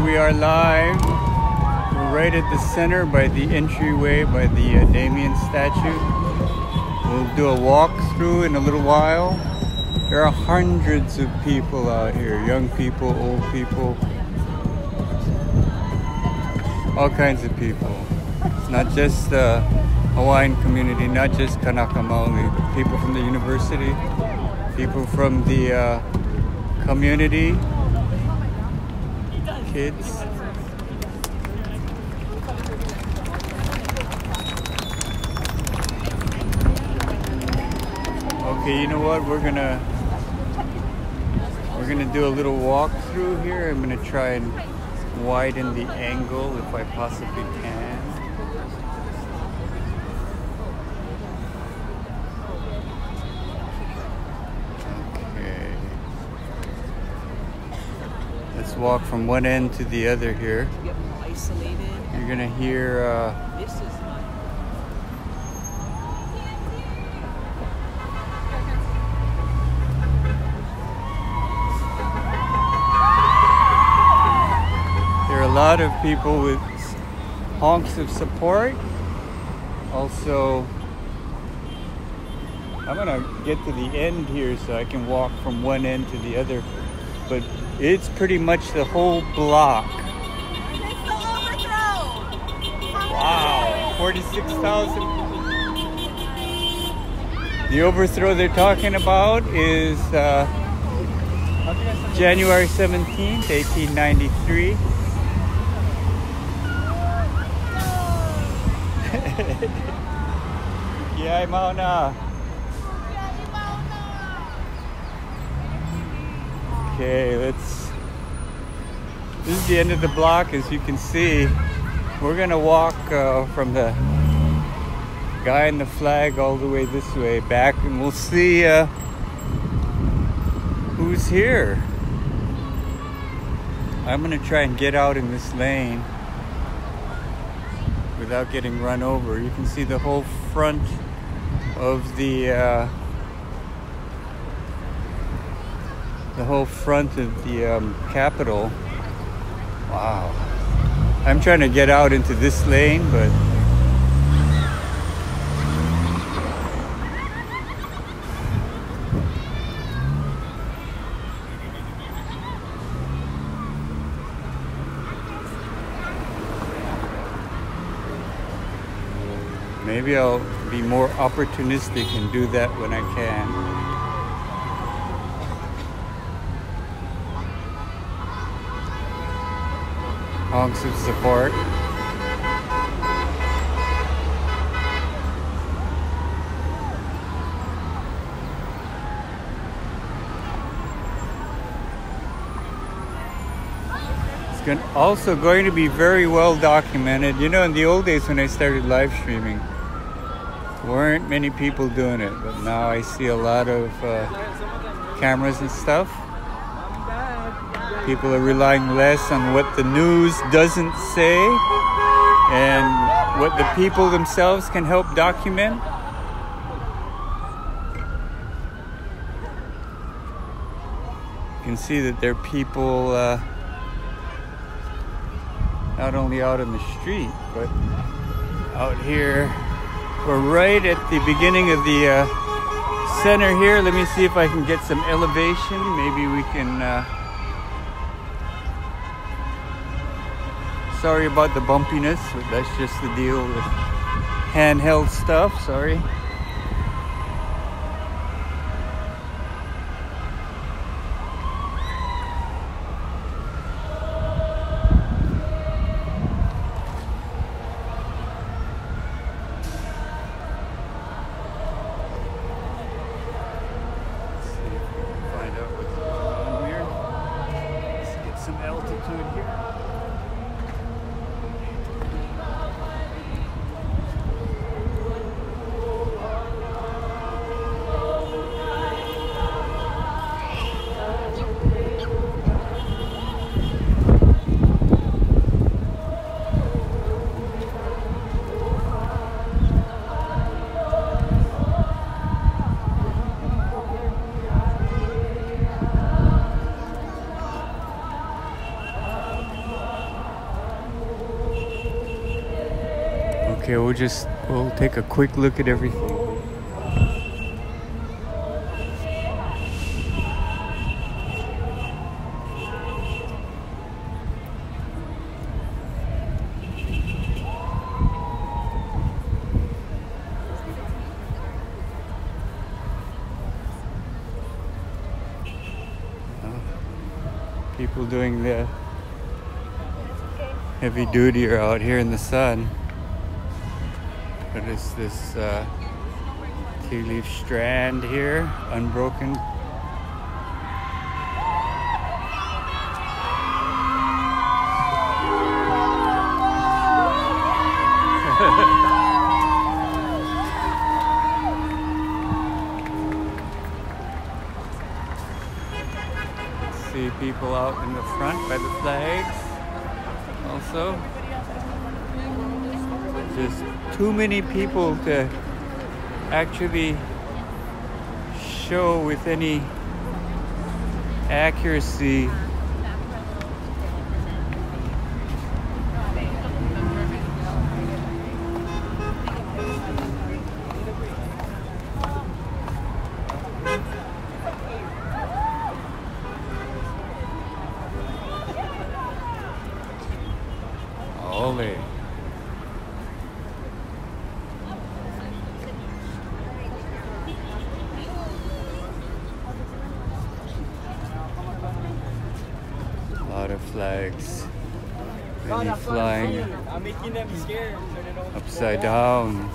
we are live. We're right at the center by the entryway by the Damien statue. We'll do a walkthrough in a little while. There are hundreds of people out here, young people, old people, all kinds of people. Not just the Hawaiian community, not just Kanaka Maoli, but people from the university, people from the community, kids. Okay, you know what? We're gonna do a little walk through here. I'm gonna try and widen the angle if I possibly can. Okay. Let's walk from one end to the other here. You're gonna hear a lot of people with honks of support. Also, I'm gonna get to the end here so I can walk from one end to the other, but it's pretty much the whole block. Wow, 46,000. The overthrow they're talking about is January 17th, 1893. Kiaʻi Mauna. Okay, this is the end of the block. As you can see, we're gonna walk from the guy in the flag all the way this way back, and we'll see who's here. I'm gonna try and get out in this lane without getting run over. You can see the whole front of the Capitol. Wow. I'm trying to get out into this lane, but maybe I'll be more opportunistic and do that when I can. Honks of support. It's also going to be very well documented. You know, in the old days when I started live streaming, weren't many people doing it, but now I see a lot of cameras and stuff. People are relying less on what the news doesn't say and what the people themselves can help document. You can see that there are people not only out on the street, but out here. We're right at the beginning of the center here. Let me see if I can get some elevation. Maybe we can... Sorry about the bumpiness, but that's just the deal with handheld stuff. Sorry. Okay, we'll take a quick look at everything. People doing the heavy duty are out here in the sun. What is this tea leaf strand here? Unbroken. See people out in the front by the flags also. Just too many people to actually show with any accuracy Ole. A lot of flags. Many flying I'm making them scared so they don't upside down.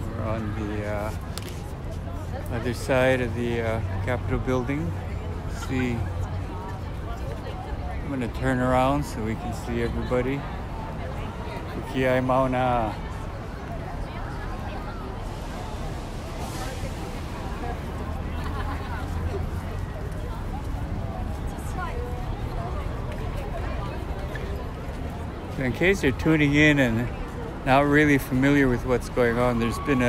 We're on the other side of the Capitol building. See, I'm gonna turn around so we can see everybody. Kiaʻi Mauna. So in case you're tuning in and not really familiar with what's going on, there's been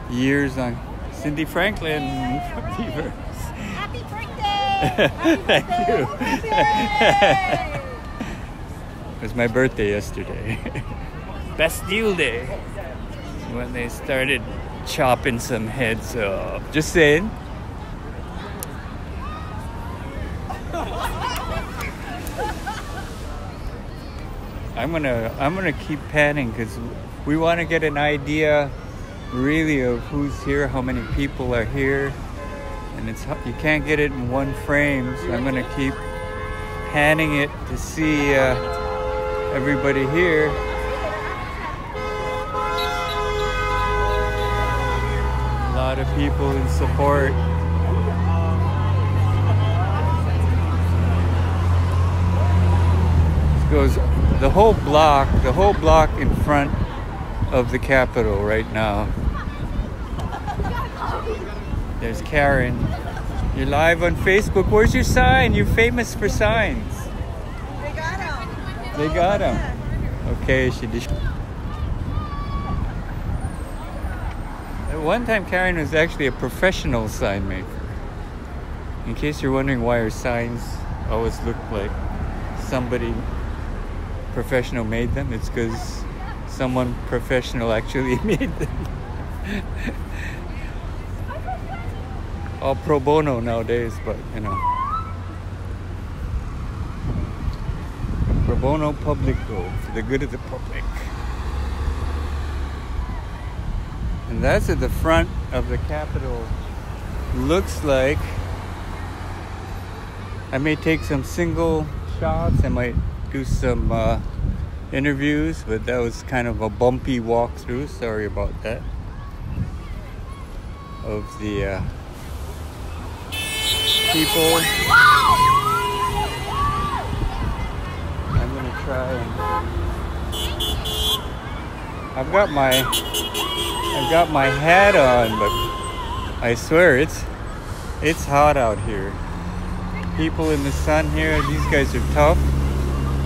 years on Cindy Franklin fever. Happy birthday! Thank you. Happy birthday! It was my birthday yesterday. Bastille Day. When they started chopping some heads off. Just saying. I'm gonna keep panning because we want to get an idea really of who's here, how many people are here, and you can't get it in one frame, so I'm gonna keep panning it to see everybody here. A lot of people in support. This goes the whole block in front of the Capitol right now. There's Karen. You're live on Facebook. Where's your sign? You're famous for signs. They got him. They got him. Okay, she did. At one time, Karen was actually a professional sign maker. In case you're wondering why her signs always look like somebody professional made them, it's because someone professional actually made them. All pro bono nowadays, but you know. Pro bono publico, for the good of the public. And that's at the front of the Capitol. Looks like I may take some single shots. I might do some interviews, but that was kind of a bumpy walkthrough. Sorry about that. Of the people. I'm gonna try and I've got my hat on, but I swear it's hot out here. People in the sun here, these guys are tough.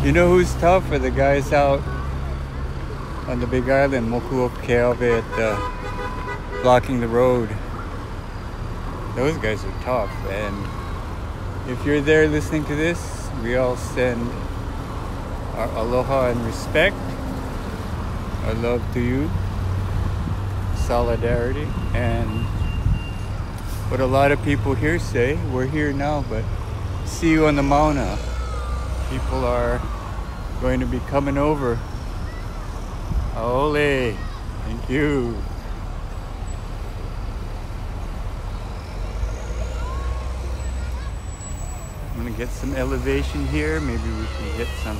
You know who's tough? Are the guys out on the big island, Mauna Kea, blocking the road. Those guys are tough, and if you're there listening to this, we all send our aloha and respect, our love to you, solidarity, and what a lot of people here say, we're here now, but see you on the Mauna. People are going to be coming over. Aole, thank you. I'm gonna get some elevation here. Maybe we can get some.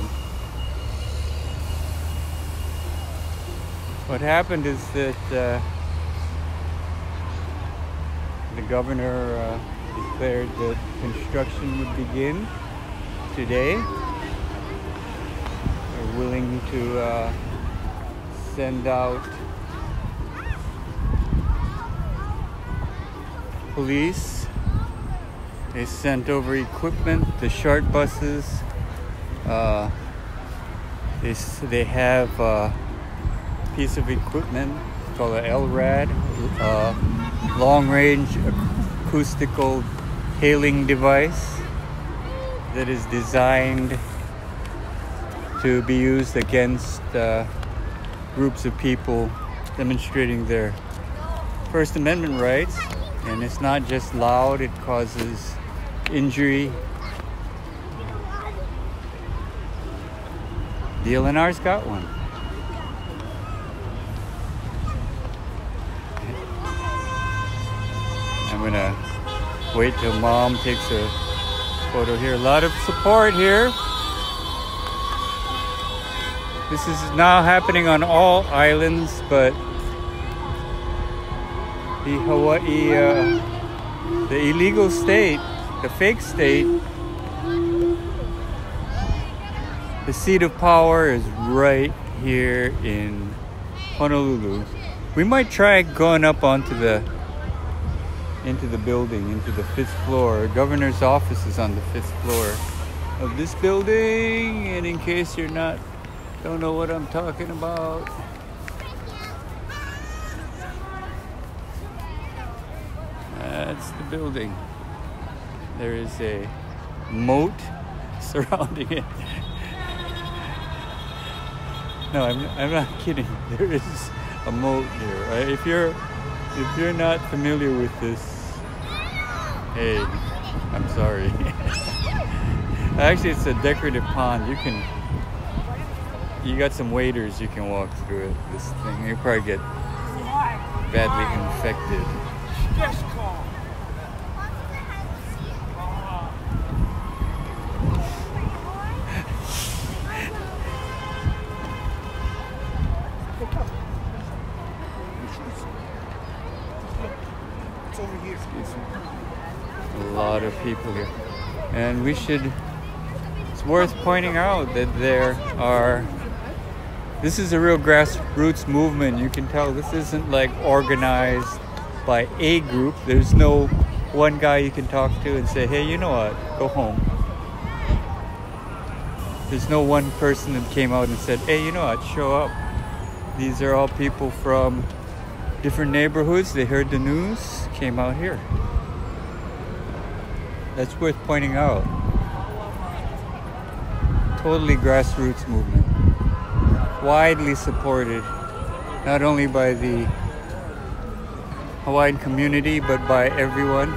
What happened is that the governor declared that construction would begin today. They're willing to send out police. They sent over equipment, the short buses. They have a piece of equipment called an LRAD, long-range acoustical hailing device that is designed to be used against groups of people demonstrating their First Amendment rights. And it's not just loud, it causes injury. DLNR's got one. I'm gonna wait till Mom takes a photo here. A lot of support here. This is now happening on all islands, but the Hawaii, the illegal state, the fake state, the seat of power is right here in Honolulu. We might try going up onto into the building, into the 5th floor. Governor's office is on the 5th floor of this building. And in case you're don't know what I'm talking about, that's the building. There is a moat surrounding it. No, I'm not kidding. There is a moat here. Right? If you're not familiar with this, hey, I'm sorry. Actually, it's a decorative pond. You got some waders. You can walk through it. This thing, you probably get badly infected. A lot of people here, and it's worth pointing out that this is a real grassroots movement. You can tell this isn't like organized by a group. There's no one guy you can talk to and say, hey, you know what, go home. There's no one person that came out and said, hey, you know what, show up. These are all people from different neighborhoods. They heard the news, came out here. That's worth pointing out. Totally grassroots movement. Widely supported, not only by the Hawaiian community, but by everyone.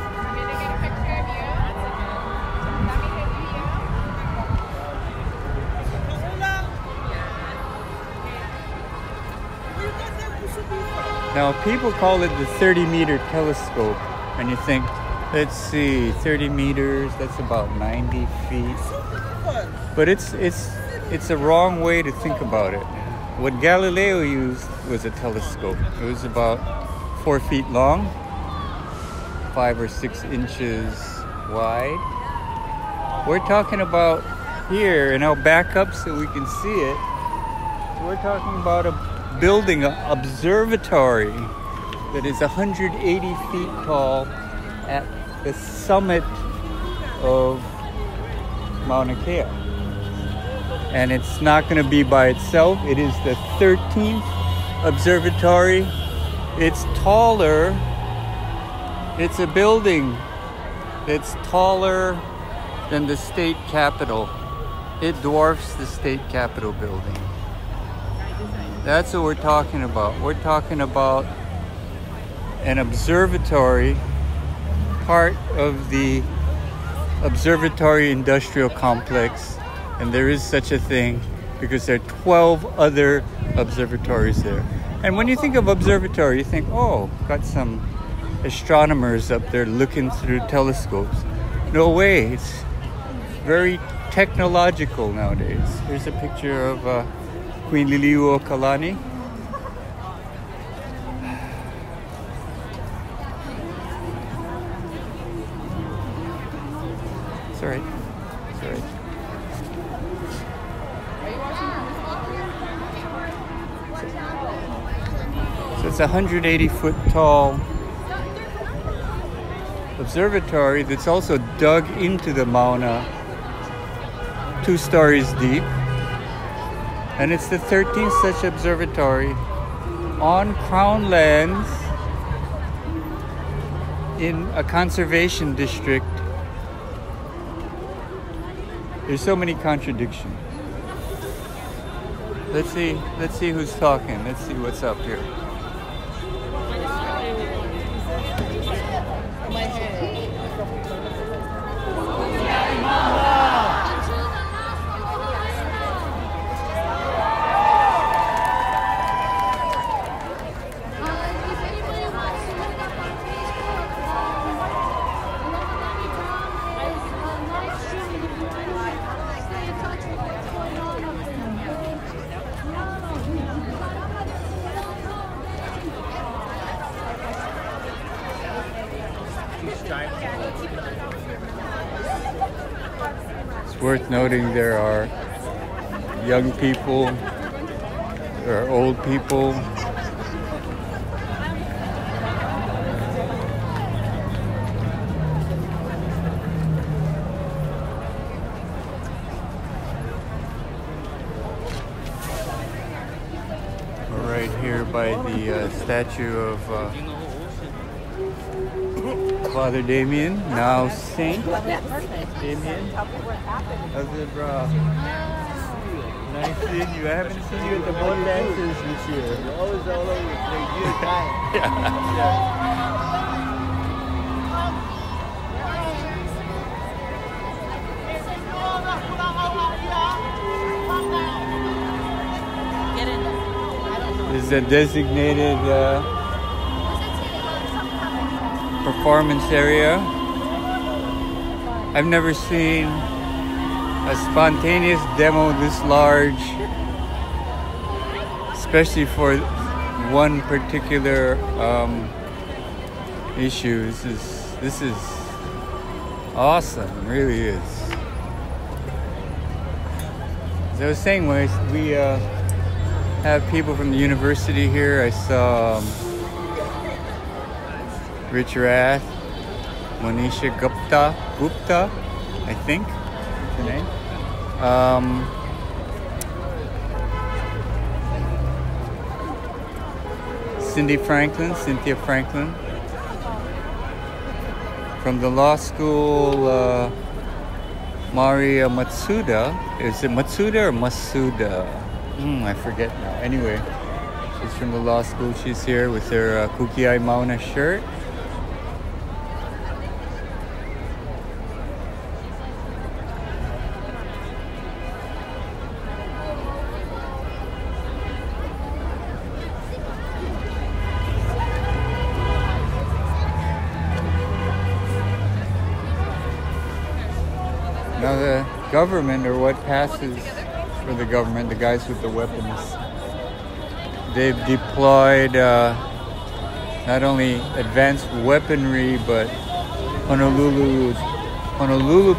Now, people call it the 30-meter telescope, and you think, let's see, 30 meters, that's about 90 feet. But it's a wrong way to think about it. What Galileo used was a telescope. It was about 4 feet long, 5 or 6 inches wide. We're talking about here, and I'll back up so we can see it. So we're talking about a building, an observatory that is 180 feet tall at the summit of Mauna Kea. And it's not going to be by itself. It is the 13th observatory. It's taller. It's a building that's taller than the state capitol It dwarfs the state capitol building. That's what we're talking about. We're talking about an observatory, part of the observatory industrial complex, and there is such a thing because there are 12 other observatories there. And when you think of observatory, you think, oh, got some astronomers up there looking through telescopes. No way, it's very technological nowadays. Here's a picture of Queen Liliuokalani. It's alright. It's alright. So it's a 180-foot tall observatory that's also dug into the Mauna, 2 stories deep. And it's the 13th such observatory on Crown lands in a conservation district. There's so many contradictions. Let's see who's talking. Let's see what's up here. It's worth noting there are young people, there are old people. We're right here by the statue of Father Damien, now Saint Damien. How's it, bro? Nice seeing you. I haven't seen you at the boat dances this year. You're always all over the place. You're time. This is a designated performance area. I've never seen a spontaneous demo this large, especially for one particular issue. This is awesome. It really is. As I was saying, when we have people from the university here, I saw Rich Rath, Monisha Gupta, I think, that's her name. Cynthia Franklin. From the law school, Maria Matsuda. Is it Matsuda or Masuda? I forget now. Anyway, she's from the law school. She's here with her Kiaʻi Mauna shirt. Now the government, or what passes for the government, the guys with the weapons, they've deployed not only advanced weaponry, but Honolulu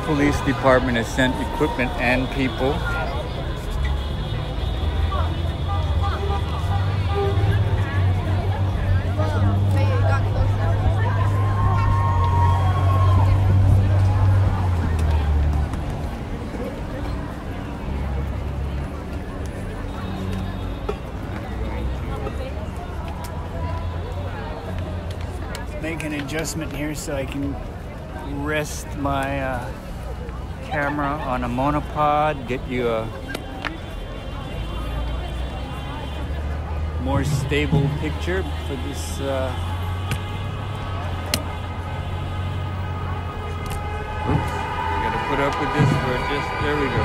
Police Department has sent equipment and people. Make an adjustment here so I can rest my camera on a monopod, get you a more stable picture for this oops, gotta put up with this for just, there we go.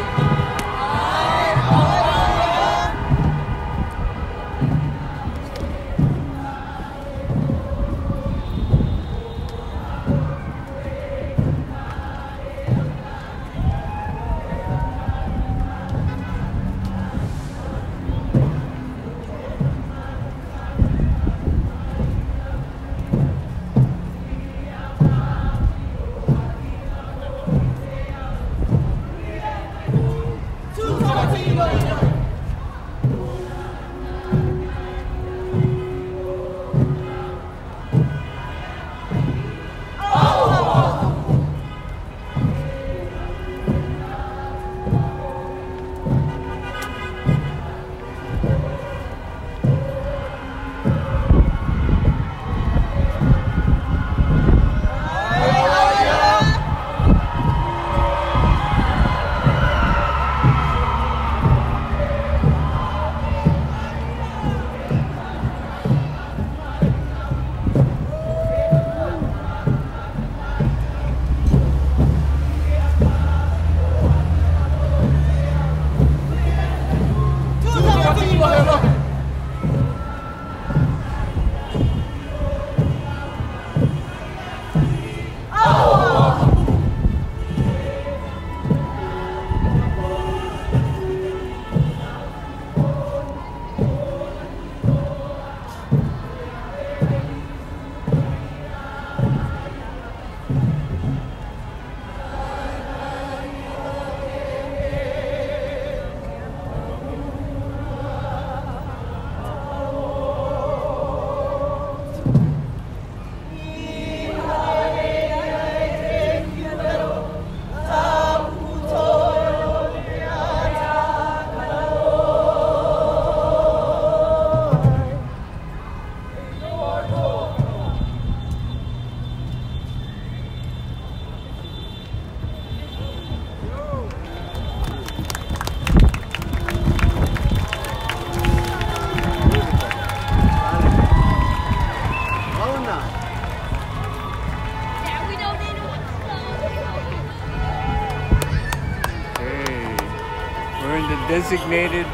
Designated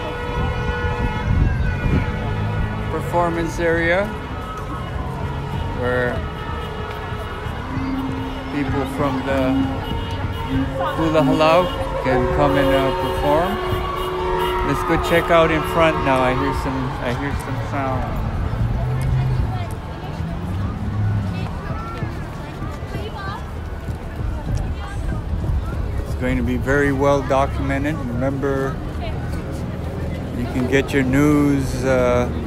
performance area where people from the hula halau can come and perform. Let's go check out in front now. I hear some sound. It's going to be very well documented. Remember, you can get your news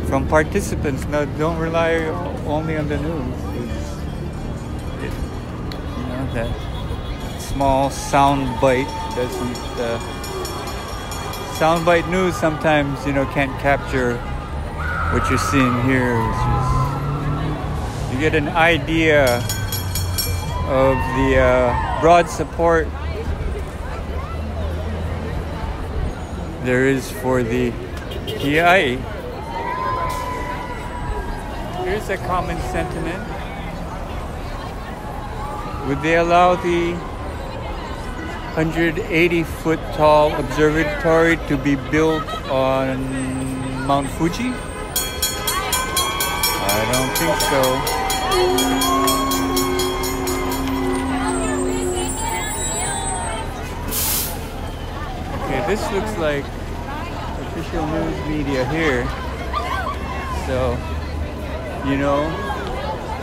from participants. Now, don't rely only on the news. You know, that small sound bite doesn't. Sound bite news sometimes, you know, can't capture what you're seeing here. Which is, you get an idea of the broad support there is for the Kiaʻi. Here's a common sentiment. Would they allow the 180-foot tall observatory to be built on Mount Fuji? I don't think so. Okay, this looks like official news media here. So, you know,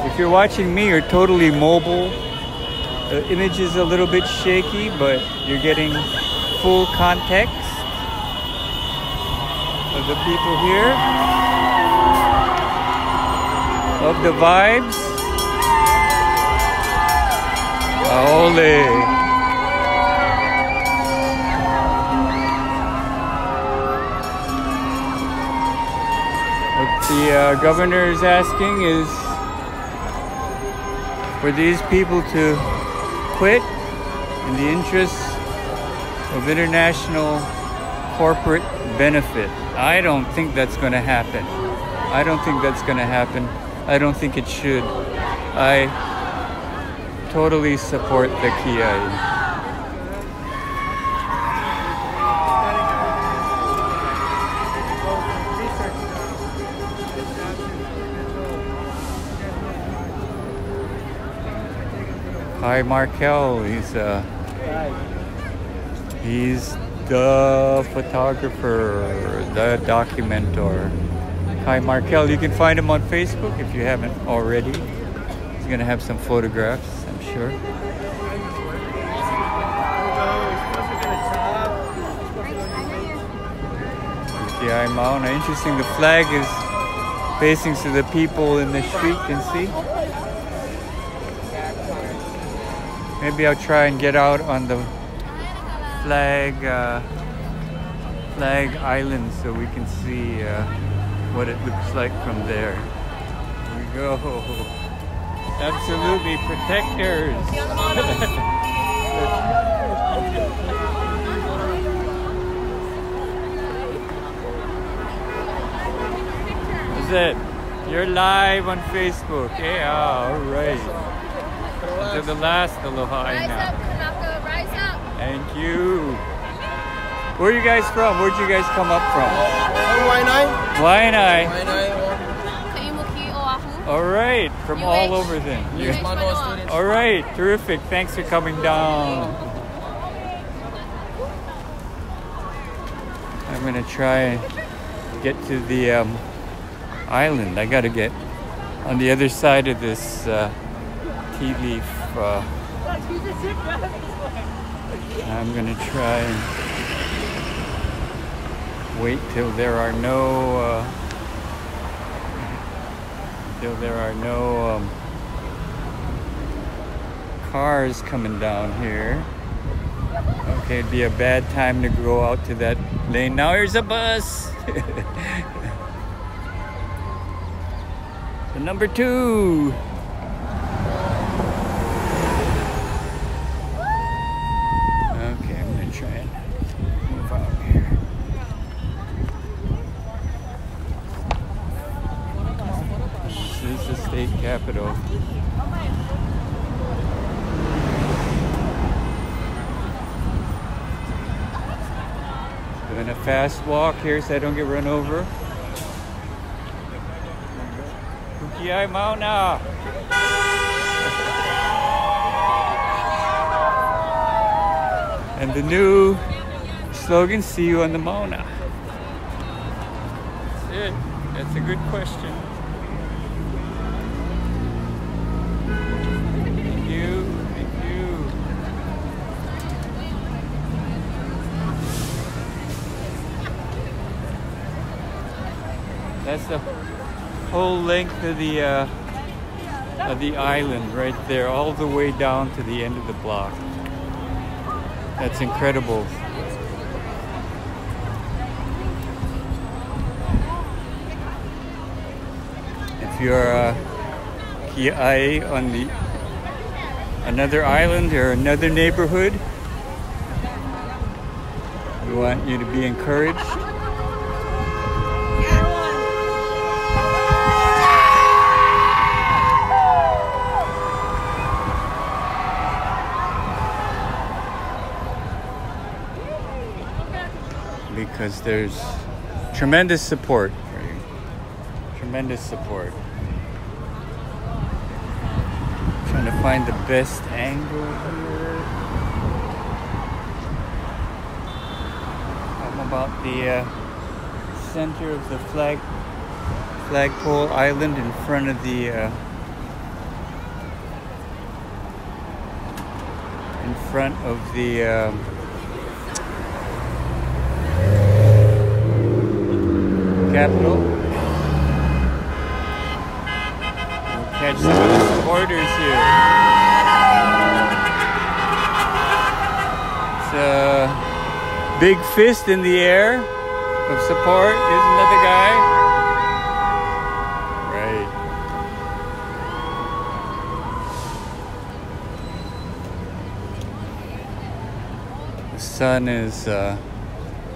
if you're watching me, you're totally mobile. The image is a little bit shaky, but you're getting full context of the people here, of the vibes. Ole! What the governor is asking is for these people to quit in the interest of international corporate benefit. I don't think that's going to happen. I don't think that's going to happen. I don't think it should. I totally support the Kiaʻi. Hi, Markel. He's the photographer, the documentor. Hi, Markel. You can find him on Facebook if you haven't already. He's gonna have some photographs, I'm sure. Kiaʻi Mauna. Interesting. The flag is facing to the people in the street. Can see. Maybe I'll try and get out on the flag island so we can see what it looks like from there. Here we go. Absolutely, protectors. That's it. You're live on Facebook. Yeah, all right. To the last aloha. Rise up, Kanaka, rise up. Thank you. Where are you guys from? Where'd you guys come up from? From Waianae. Waianae. Kaimuki, Oahu. All right, from all over then. All right, terrific. Thanks for coming down. I'm gonna try and get to the island. I gotta get on the other side of this tea leaf. I'm gonna try and wait till there are no cars coming down here. Okay, it'd be a bad time to go out to that lane. Now here's a bus. The number 2. State capital. Doing a fast walk here so I don't get run over. Kiaʻi Mauna. And the new slogan, see you on the Mauna. That's it. That's a good question. That's the whole length of the island right there, all the way down to the end of the block. That's incredible. If you're Kiaʻi on another island or another neighborhood, we want you to be encouraged. Because there's tremendous support for you. Tremendous support. Trying to find the best angle here. I'm about the center of the flagpole island in front of the Capital. We'll catch some of the supporters here. It's a big fist in the air of support. Here's another guy. Right. The sun is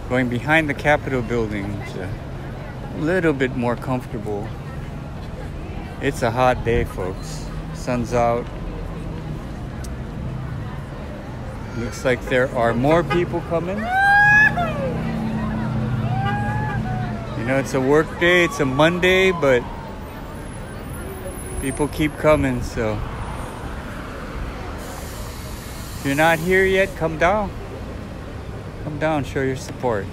going behind the Capitol building. It's a little bit more comfortable. It's a hot day, folks. Sun's out. Looks like there are more people coming. You know, it's a work day, it's a Monday, but people keep coming, so if you're not here yet, come down. Come down, show your support.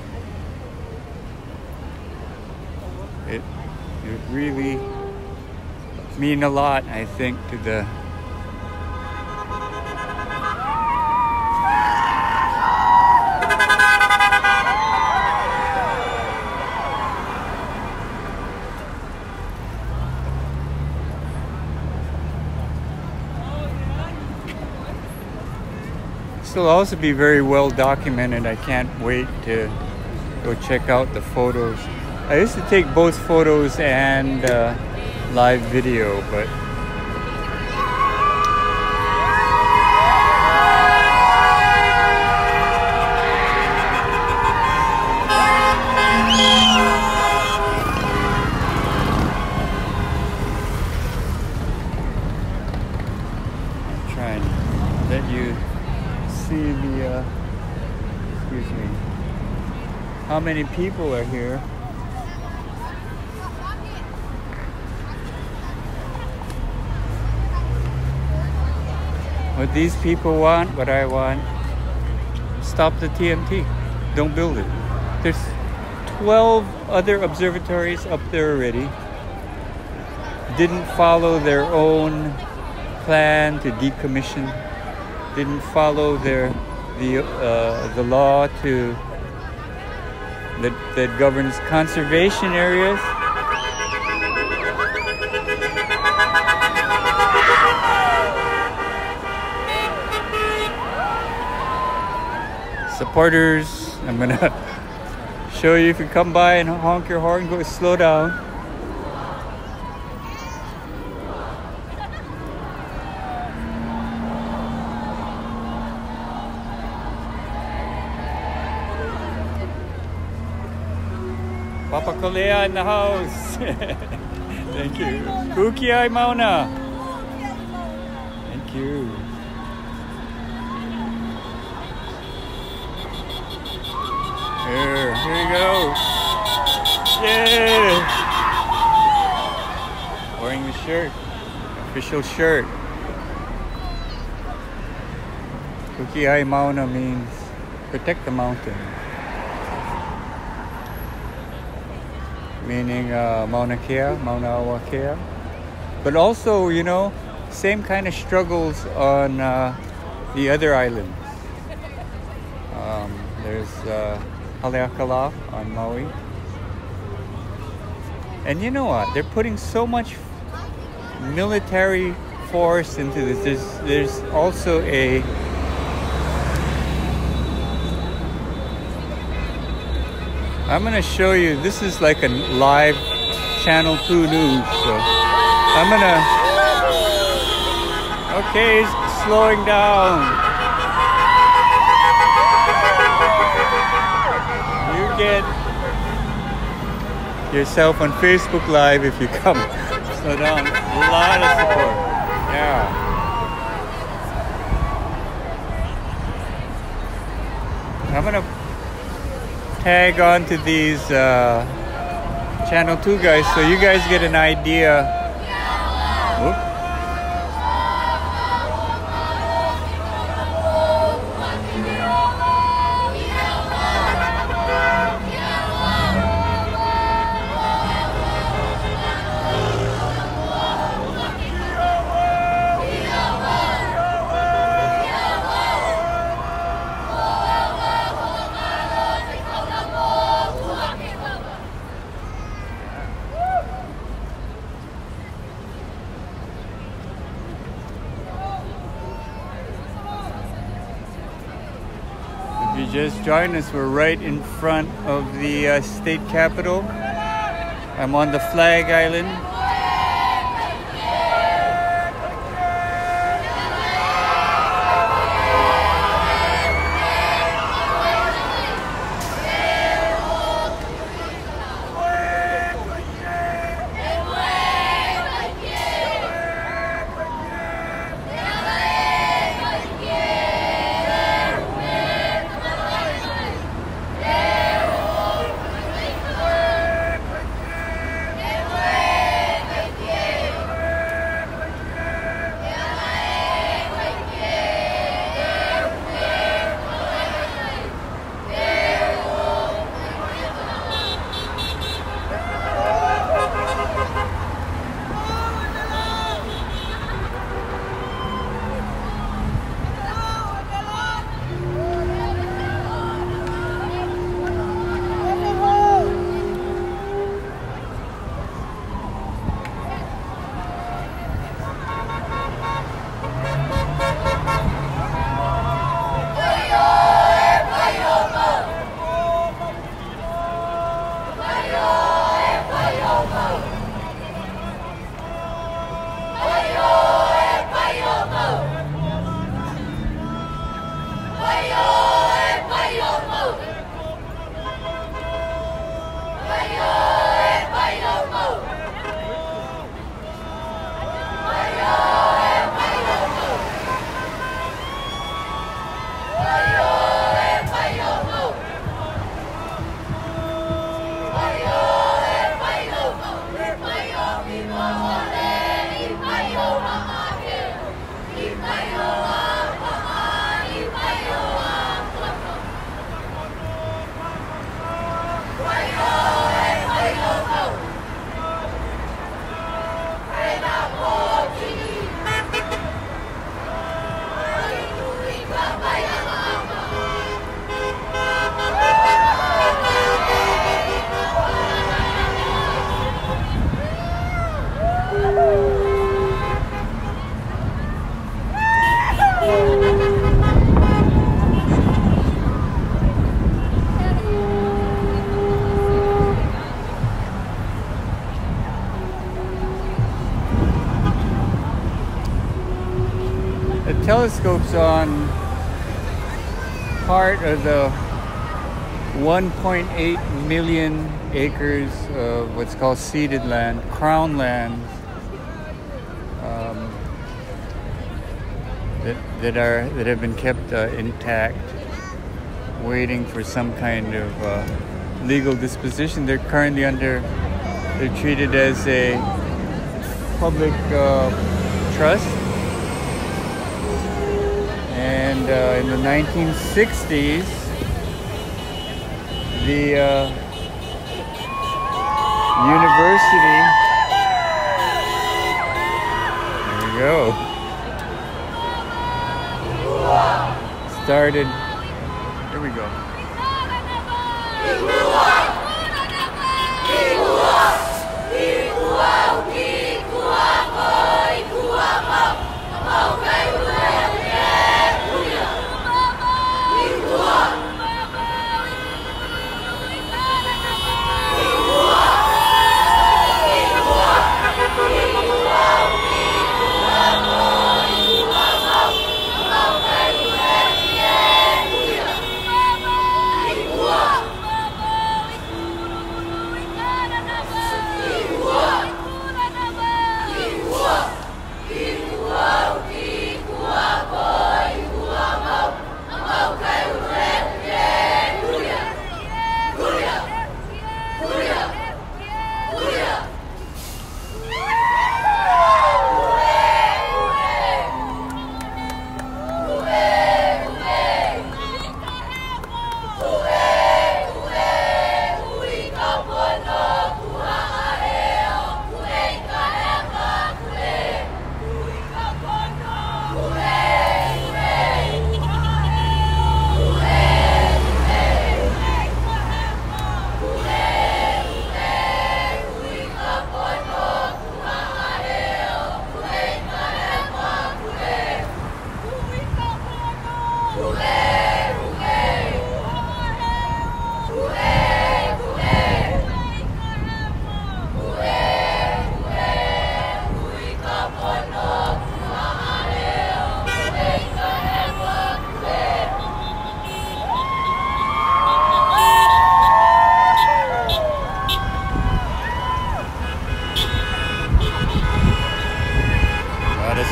It really mean a lot, I think, to the This will also be very well documented. I can't wait to go check out the photos. I used to take both photos and live video, but I'm trying to let you see the excuse me, how many people are here. What these people want, what I want, stop the TMT. Don't build it. There's 12 other observatories up there already. Didn't follow their own plan to decommission. Didn't follow the law that governs conservation areas. Supporters, I'm gonna show you. If you come by and honk your horn, go slow down. Papa Kolea in the house. Thank you. Kiaʻi Mauna. Thank you. Here you go. Yeah. Wearing the shirt. Official shirt. Kiaʻi Mauna means protect the mountain. Meaning Mauna Kea, Mauna Kea. But also, you know, same kind of struggles on the other islands. There's Haleakala on Maui. And you know what? They're putting so much military force into this. There's also a I'm gonna show you, this is like a live Channel 2 news, so I'm gonna, okay, it's slowing down. You get yourself on Facebook Live if you come. Slow down, a lot of support, yeah. I'm gonna tag on to these Channel 2 guys so you guys get an idea. Whoop. If you just joined us, we're right in front of the state capitol. I'm on the Flag Island. The telescope's on part of the 1.8 million acres of what's called ceded land, crown lands, that have been kept intact, waiting for some kind of legal disposition. They're currently they're treated as a public trust. And in the 1960s, the university, there we go, started, here we go.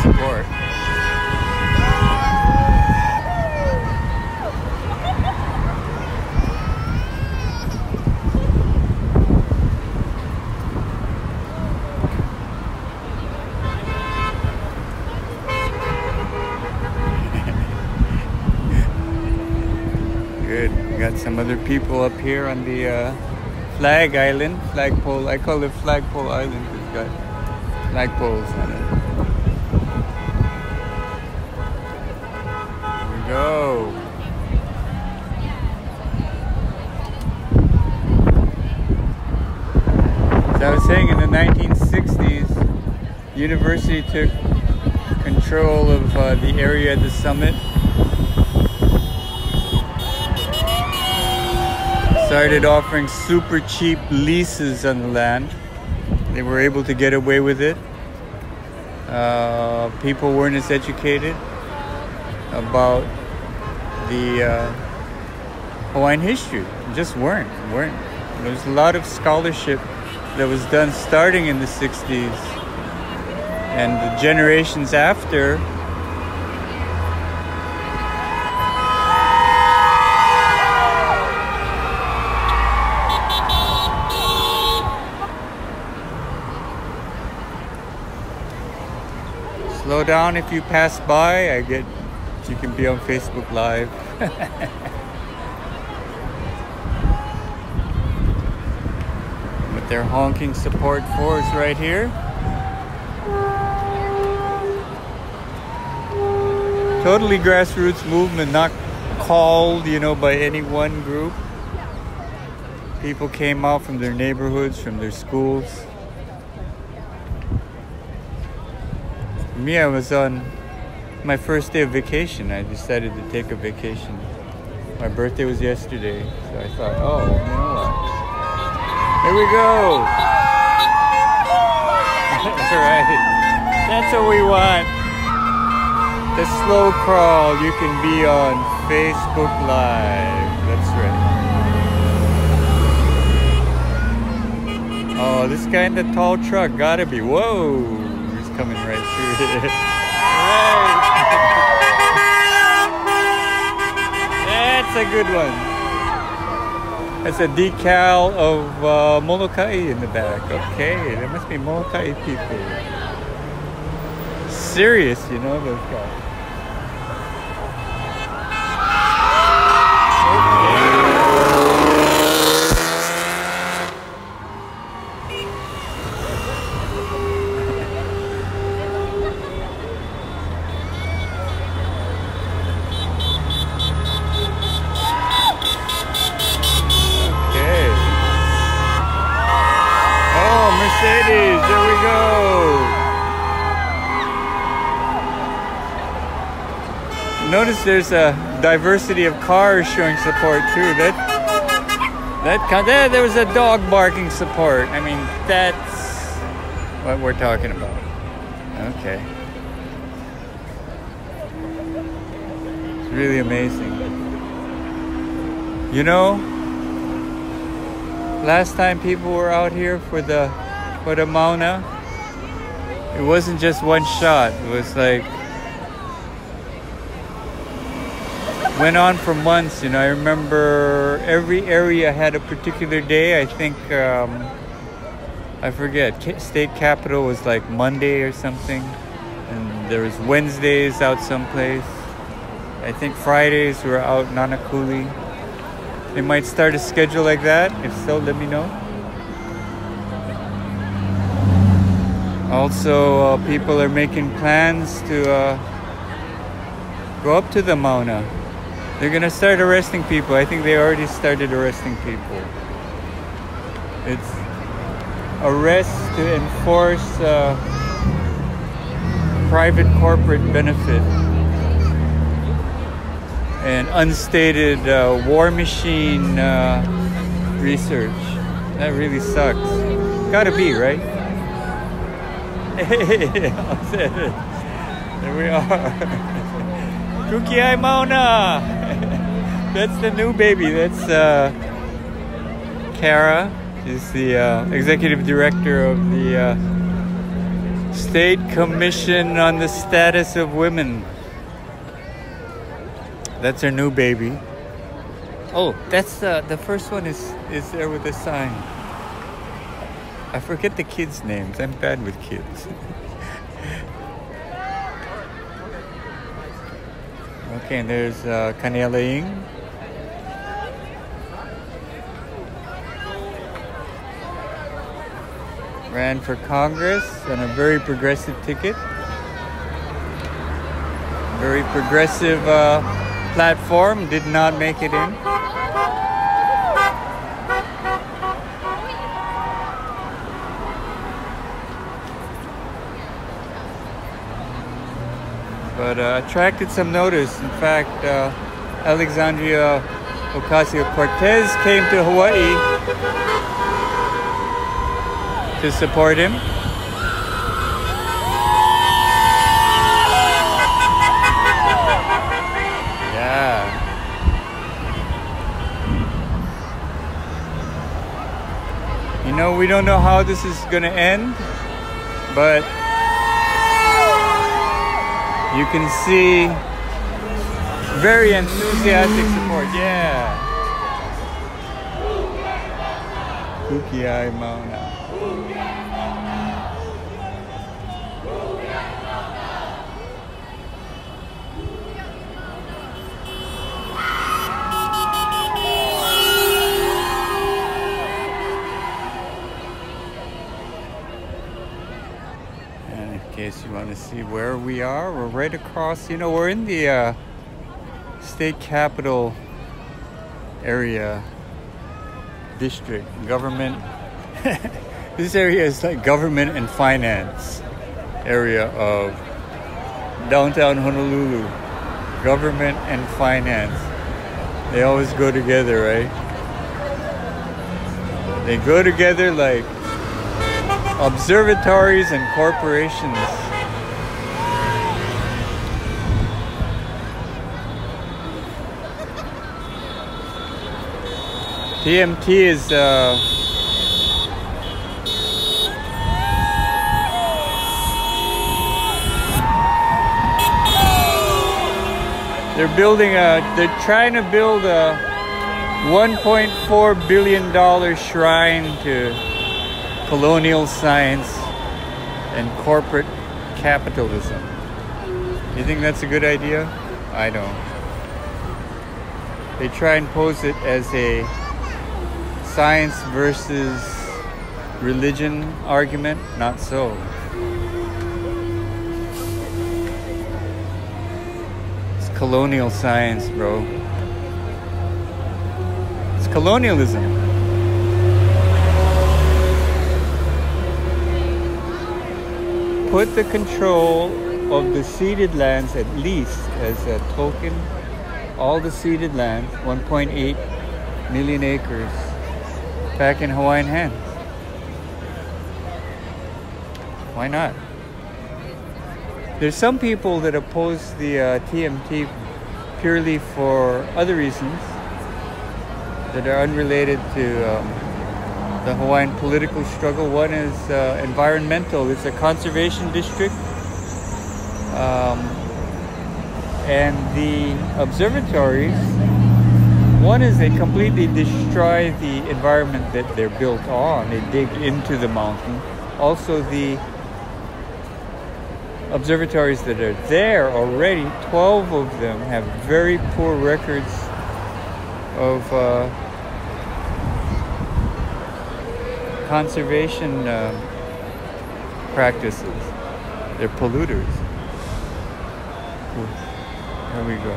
Support. Good. We got some other people up here on the flagpole. I call it Flagpole Island. It's got flagpoles on it. Go. As I was saying, in the 1960s, university took control of the area at the summit. Started offering super cheap leases on the land. They were able to get away with it. People weren't as educated about the Hawaiian history. Just weren't. There was a lot of scholarship that was done starting in the 60s, and the generations after slow down if you pass by. I get that you can be on Facebook Live. With their honking support force right here. Totally grassroots movement, not called, you know, by any one group. People came out from their neighborhoods, from their schools. Me, I was on my first day of vacation. I decided to take a vacation. My birthday was yesterday, so I thought, oh, you know what? Here we go! Alright, that's what we want. The slow crawl, you can be on Facebook Live. That's right. Oh, this guy in the tall truck, gotta be. Whoa! He's coming right through here. Right. That's a good one. That's a decal of Mauna Kea in the back. Okay, there must be Mauna Kea people. Serious, you know, those guys. Mercedes, there we go. Notice there's a diversity of cars showing support too. There was a dog barking support. I mean, that's what we're talking about. Okay. It's really amazing. You know, last time people were out here for the Mauna, it wasn't just one shot. It was like, went on for months, you know. I remember every area had a particular day. I think, I forget, state capital was like Monday or something. And there was Wednesdays out someplace. I think Fridays were out Nanakuli. They might start a schedule like that. If so, let me know. Also, people are making plans to go up to the Mauna. They're gonna start arresting people. I think they already started arresting people. It's arrests to enforce private corporate benefit and unstated war machine research. That really sucks. Gotta be, right? Hey, there we are. Kiaʻi Mauna! That's the new baby. That's Kara. She's the executive director of the State Commission on the Status of Women. That's her new baby. Oh, that's the first one is there with a sign. I forget the kids' names. I'm bad with kids. Okay, and there's Kanelaing. Ran for Congress on a very progressive ticket. Very progressive platform. Did not make it in. But attracted some notice. In fact, Alexandria Ocasio-Cortez came to Hawaii to support him. Yeah. You know, we don't know how this is gonna end, but you can see very enthusiastic support. Yeah. Kiaʻi Mauna. want to see where we are. We're right across, you know, we're in the state capital area district. Government. This area is like government and finance area of downtown Honolulu. Government and finance. They always go together, right? They go together like observatories and corporations. TMT is they're trying to build a $1.4 billion shrine to colonial science and corporate capitalism. You think that's a good idea? I don't. They try and pose it as a science versus religion argument. Not so. It's colonial science, bro. It's colonialism. Put the control of the ceded lands at least as a token. All the ceded land, 1.8 million acres, back in Hawaiian hands. Why not? There's some people that oppose the TMT purely for other reasons that are unrelated to the Hawaiian political struggle. One is environmental. It's a conservation district. And the observatories, one is they completely destroy the environment that they're built on. They dig into the mountain. Also, the observatories that are there already, 12 of them have very poor records of conservation practices. They're polluters. There we go.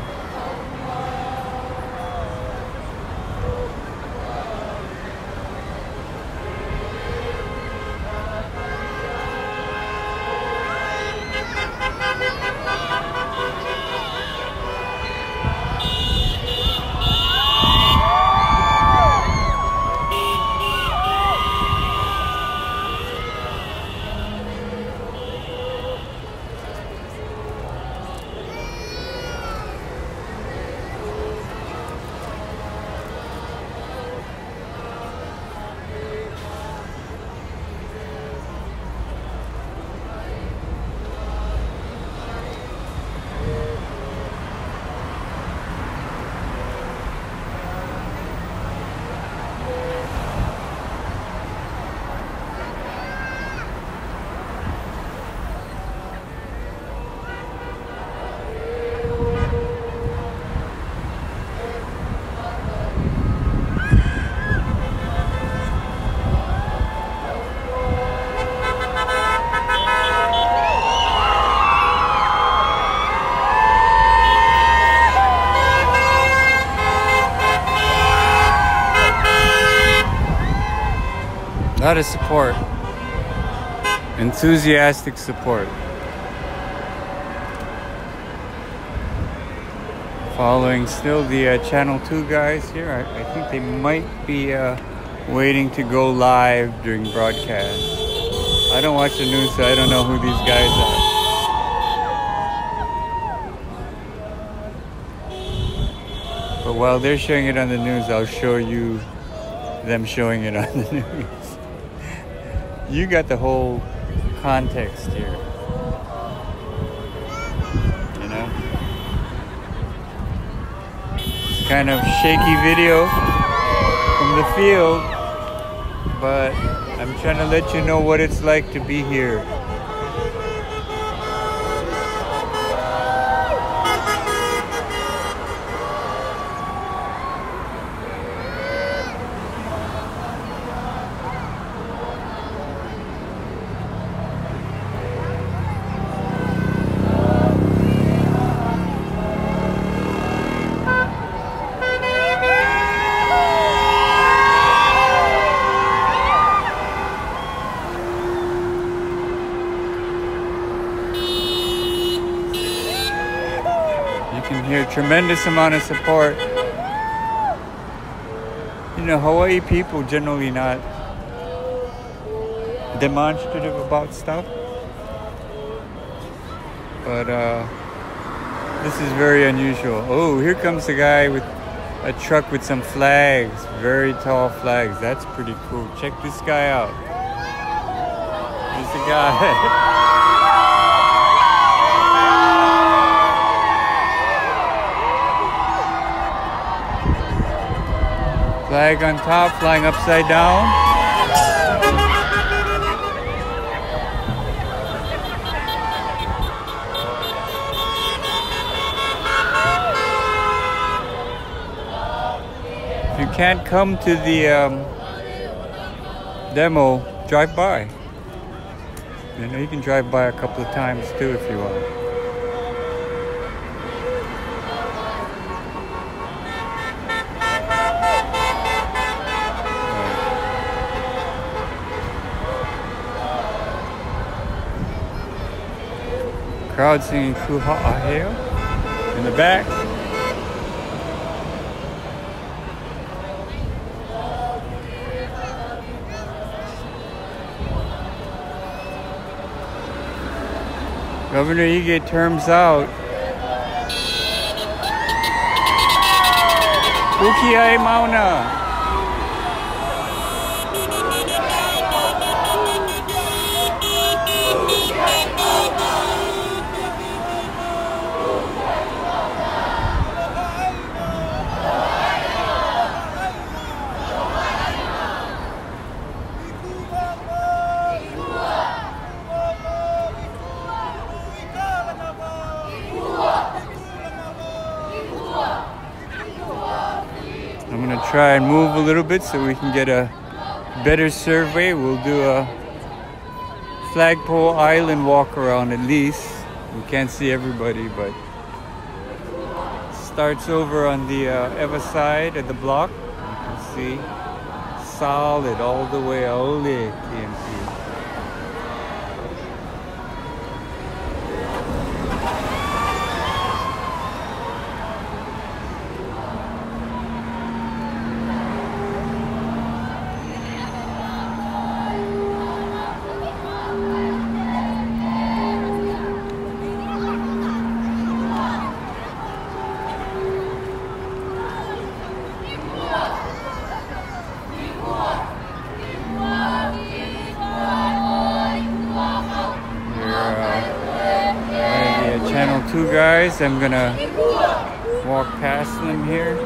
A lot of support. Enthusiastic support. Following still the Channel 2 guys here. I think they might be waiting to go live during broadcast. I don't watch the news, so I don't know who these guys are. But while they're showing it on the news, I'll show you them showing it on the news. You got the whole context here. You know? It's kind of shaky video from the field, but I'm trying to let you know what it's like to be here. tremendous amount of support. You know, Hawaii people generally not demonstrative about stuff, but this is very unusual. Oh, here comes the guy with a truck with some flags, very tall flags. That's pretty cool. Check this guy out. Here's the guy. Flag on top, flying upside down. If you can't come to the demo, drive by. You know, you can drive by a couple of times too if you want. Crowd singing Kuha'aheo in the back. Governor Ige terms out. Kiaʻi Mauna. I'm gonna try and move a little bit so we can get a better survey. We'll do a flagpole island walk around at least. We can't see everybody, but starts over on the Eva side of the block. You can see solid all the way all the TMT. Two guys, I'm gonna walk past them here.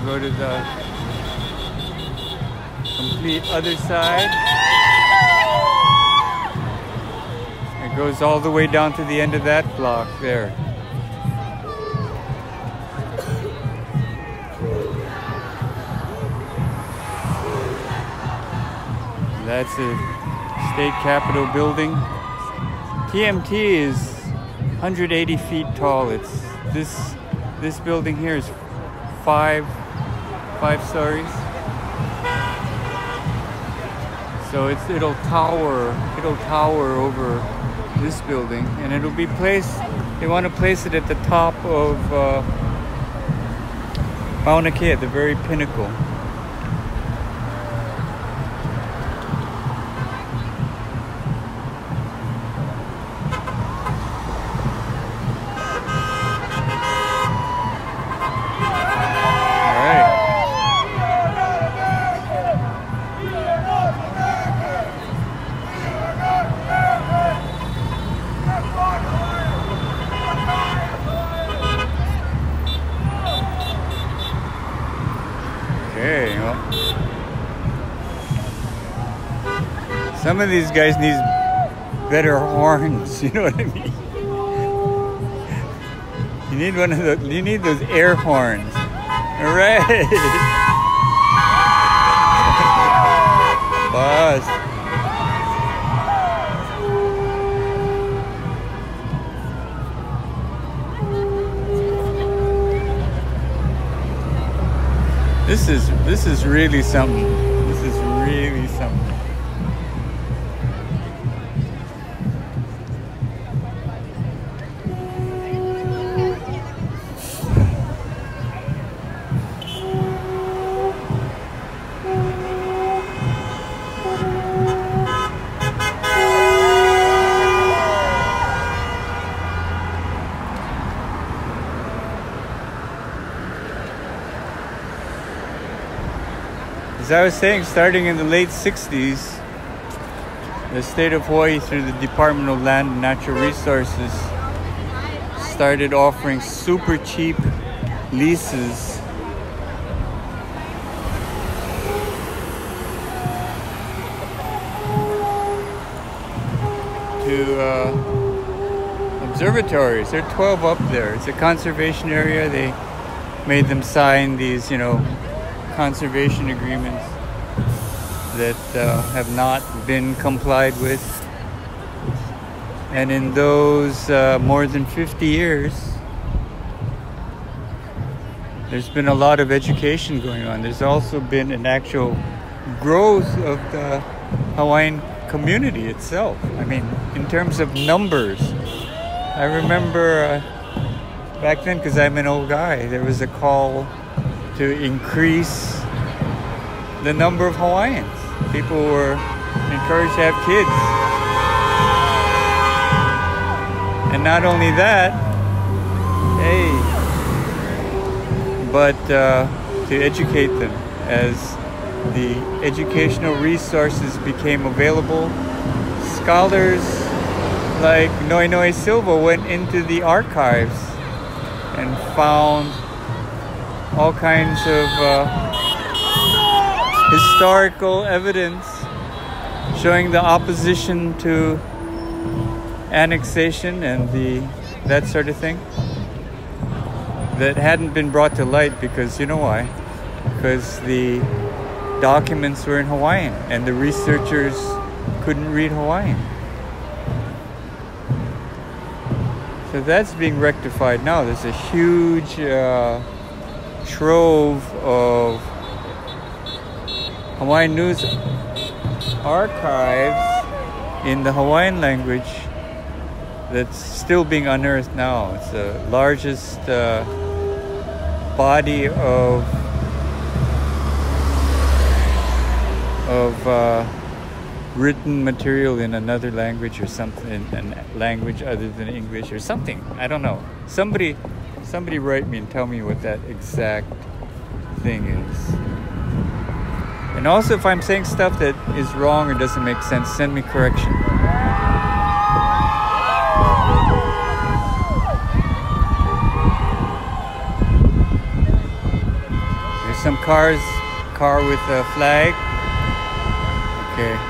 Go to the complete other side. It goes all the way down to the end of that block there. That's the state capitol building. TMT is 180 feet tall. It's this building here is five stories. So it'll tower over this building, and it'll be placed. They want to place it at the top of Mauna Kea, at the very pinnacle. Okay, well, some of these guys need better horns, you know what I mean? You need those air horns. All right. this is really something. This is really something. As I was saying, starting in the late 60s, the state of Hawaii, through the Department of Land and Natural Resources, started offering super cheap leases to observatories. There are 12 up there. It's a conservation area. They made them sign these, conservation agreements that have not been complied with. And in those more than 50 years, there's been a lot of education going on. There's also been an actual growth of the Hawaiian community itself. I mean, in terms of numbers. I remember back then, because I'm an old guy, there was a call to increase the number of Hawaiians. People were encouraged to have kids. And not only that, but to educate them. As the educational resources became available, scholars like Noe Silva went into the archives and found all kinds of historical evidence showing the opposition to annexation and that sort of thing that hadn't been brought to light, because you know why? Because the documents were in Hawaiian and the researchers couldn't read Hawaiian. So that's being rectified now. There's a huge trove of Hawaiian news archives in the Hawaiian language that's still being unearthed now. It's the largest body of written material in another language, or something, in a language other than English or something. I don't know. Somebody write me and tell me what that exact thing is. And also, if I'm saying stuff that is wrong or doesn't make sense, send me correction. There's some car with a flag. Okay.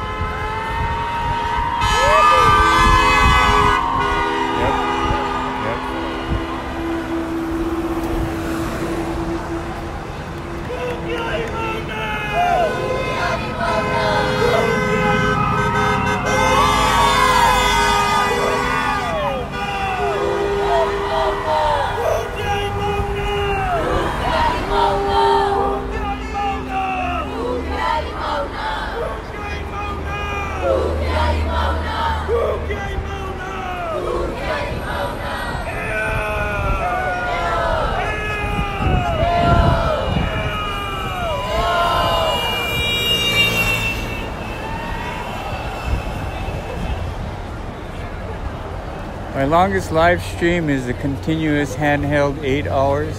My longest live stream is a continuous handheld 8 hours.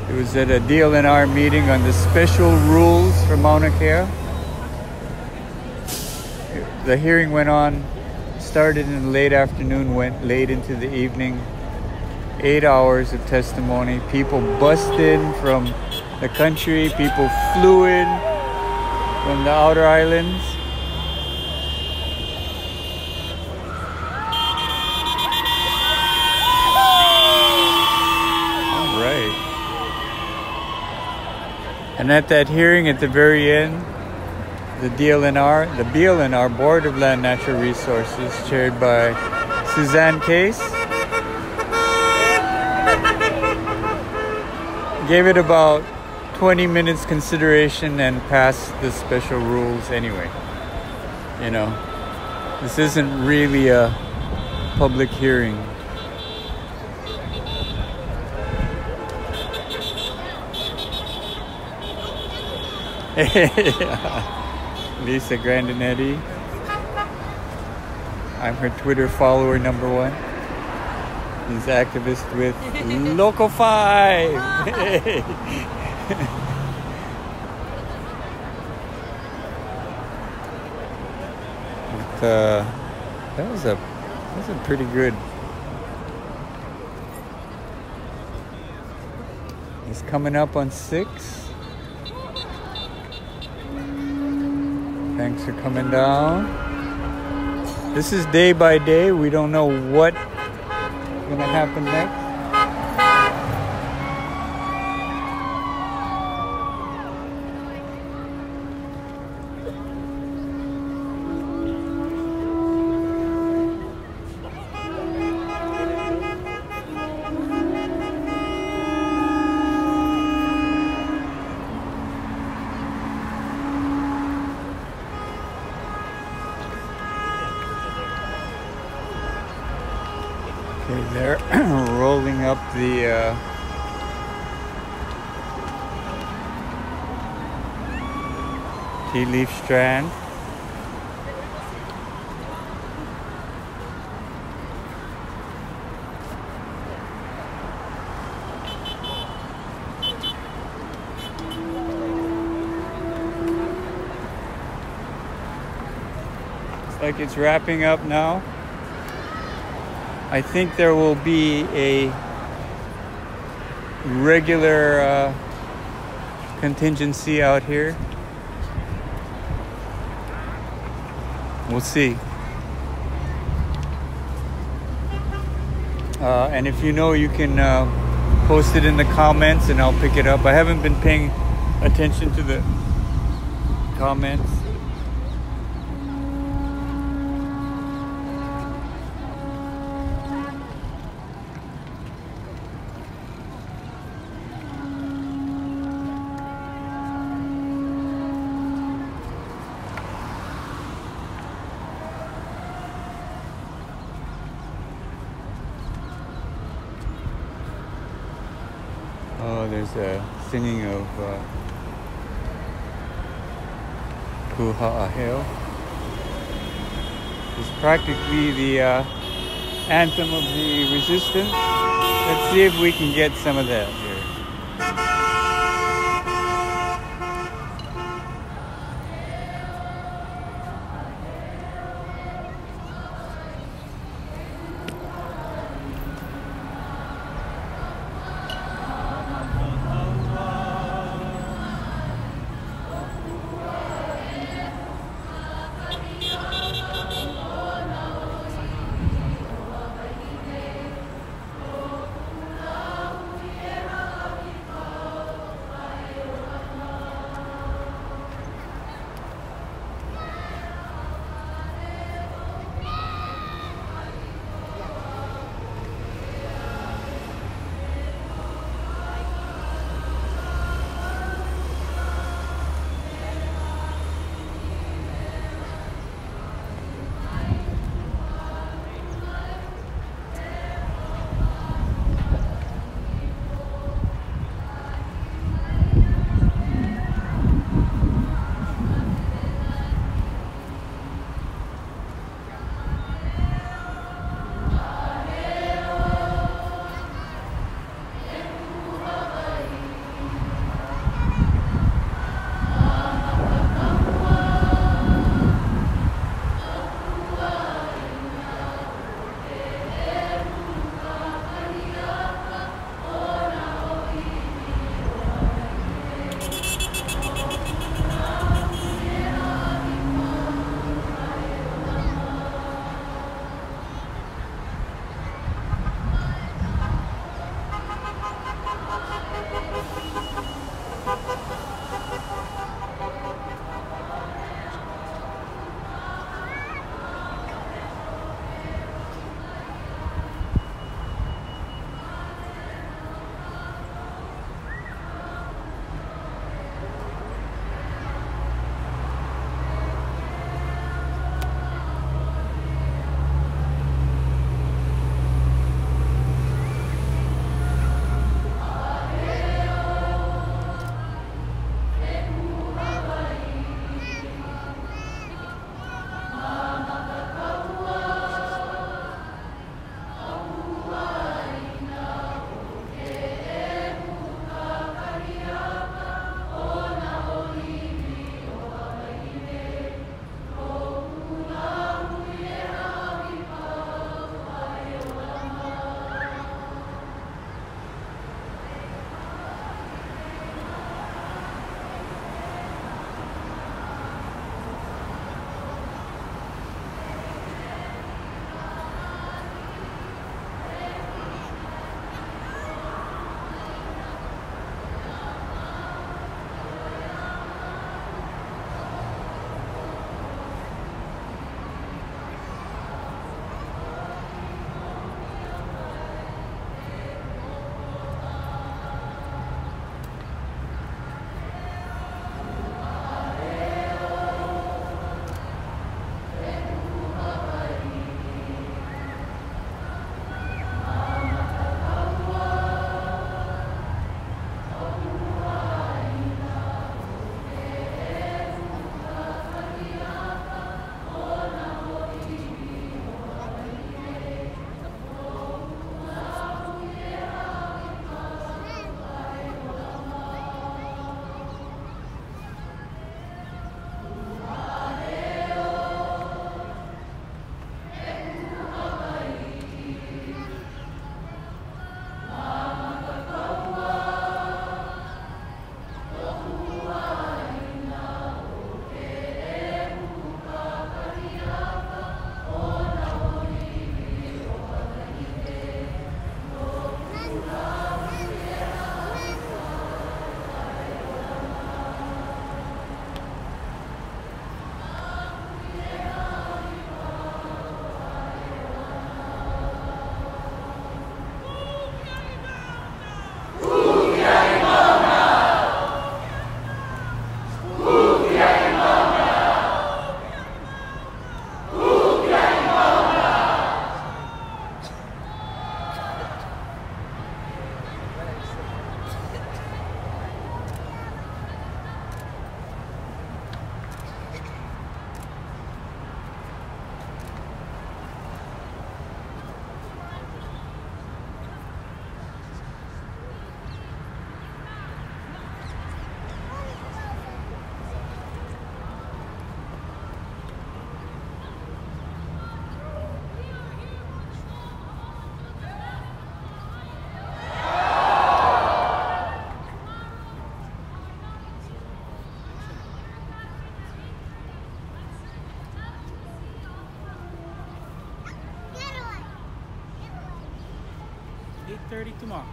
It was at a DLNR meeting on the special rules for Mauna Kea. The hearing started in the late afternoon, went late into the evening. 8 hours of testimony. People bussed in from the country. People flew in from the outer islands. And at that hearing, at the very end, the BLNR, Board of Land Natural Resources, chaired by Suzanne Case, gave it about 20 minutes consideration and pass the special rules anyway. You know, this isn't really a public hearing. Lisa Grandinetti. I'm her Twitter follower #1. He's activist with Local 5. But, that was a pretty good. He's coming up on 6. Thanks for coming down. This is day by day. We don't know what's gonna happen next. Okay, they're rolling up the tea leaf strand. Looks like it's wrapping up now. I think there will be a regular contingency out here. We'll see. And if you know, you can post it in the comments and I'll pick it up. I haven't been paying attention to the comments. Oh, there's a singing of Kuha'aheo. It's practically the anthem of the resistance. Let's see if we can get some of that here. 8:30 tomorrow.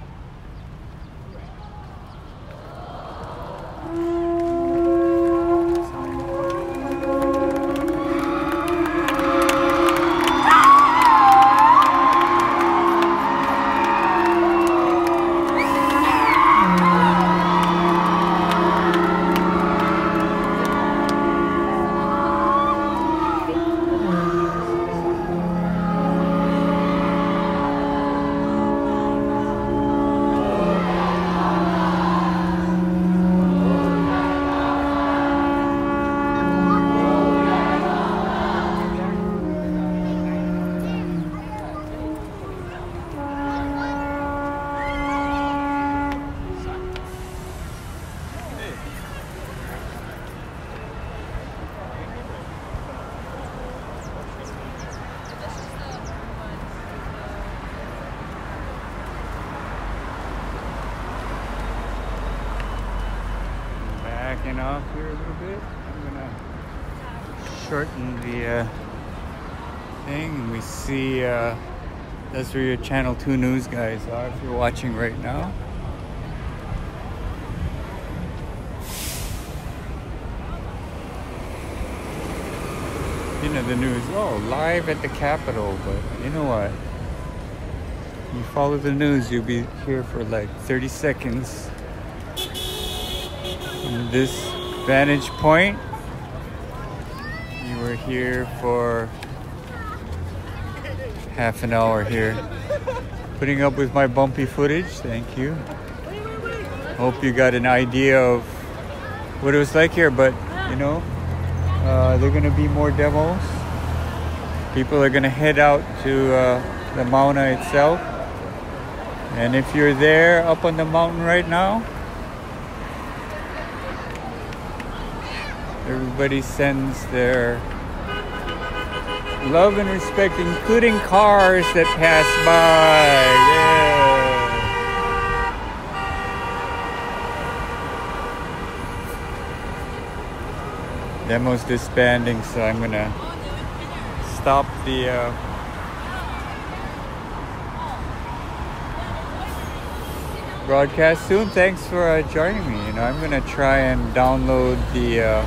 Backing off here a little bit. I'm gonna shorten the thing. We see that's where your Channel 2 news guys are if you're watching right now. You know the news, oh, live at the Capitol, but you know what? You follow the news, you'll be here for like 30 seconds. From this vantage point, you were here for half an hour here. Putting up with my bumpy footage, thank you. Hope you got an idea of what it was like here, but you know, there are gonna be more demos. People are gonna head out to the Mauna itself. And if you're there up on the mountain right now, everybody sends their love and respect, including cars that pass by. Yeah. Demo's disbanding, so I'm gonna stop the broadcast soon. Thanks for joining me. You know, I'm gonna try and download the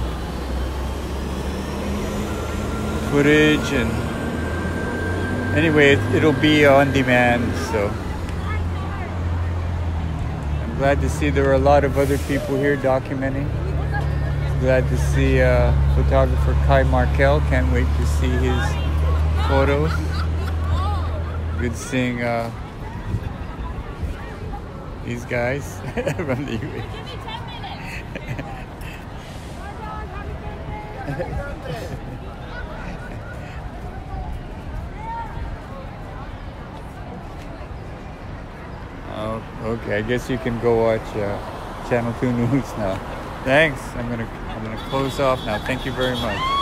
footage, and anyway, it'll be on demand. So I'm glad to see there are a lot of other people here documenting. Glad to see photographer Kai Markel. Can't wait to see his photos. Good seeing these guys from the UAE. Oh, okay, I guess you can go watch Channel 2 News now. Thanks. I'm gonna close off now. Thank you very much.